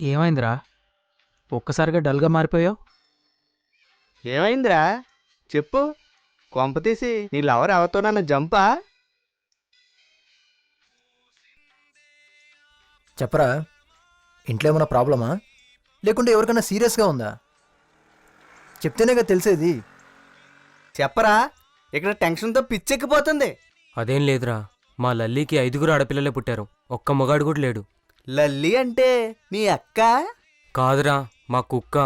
ఏమైందిరా? ఒక్కసారిగా డల్గా మారిపోయావు. ఏమైందిరా చెప్పు. కొంపతీసి నీ లవర్ ఎవరితో నన్ను జంపా? చెప్పరా, ఇంట్లో ఏమైనా ప్రాబ్లమా లేకుంటే ఎవరికైనా సీరియస్గా ఉందా? చెప్తేనేగా తెలిసేది. చెప్పరా, ఇక్కడ టెన్షన్తో పిచ్చెక్కిపోతుంది. అదేం లేదురా, మా లల్లీకి 5 ఆడపిల్లలే పుట్టారు, ఒక్క మగాడు కూడా లేడు. లల్లి అంటే మీ అక్క? కాదురా, మా కుక్క.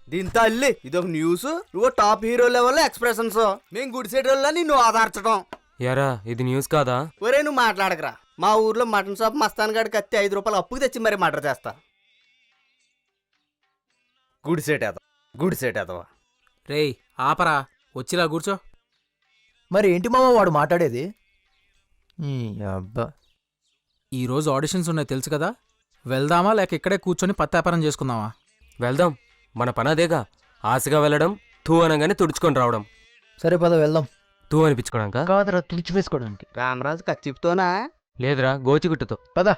దీంతో అల్లి ఇదొక న్యూస్, నువ్వు టాప్ హీరో లెవెల్ ఎక్స్ప్రెషన్స్, మేము గుడిసేటోళ్ళ నిన్ను ఆధార్చడం. యారా, ఇది న్యూస్ కాదా? ఒరే నువ్వు మాట్లాడకరా. మా ఊర్లో మటన్ షాప్ మస్తాన్ గాడికి కత్తి 5 రూపాయలు అప్పుకు తెచ్చి మరీ మర్డర్ చేస్తా. గుడిసేటేదవా. రేయ్ ఆపరా, వచ్చిలా కూర్చో. మరి ఏంటి మామ వాడు మాట్లాడేది? ఈ అబ్బా, ఈరోజు ఆడిషన్స్ ఉన్నాయి తెలుసు కదా. వెళ్దామా లేక ఇక్కడే కూర్చొని పత్తాపారం చేసుకుందామా? వెళ్దాం, మన పని అదేగా. ఆశగా వెళ్ళడం, తూ అనగానే తుడుచుకొని రావడం. సరే పద వెళ్దాం. తూ అనిపించుకోవడానికా? కాదరా, తుడిచివేసుకోవడానికి. రామరాజు కచ్చిపుతోనా? లేదురా, గోచిగుట్టుతో. పద.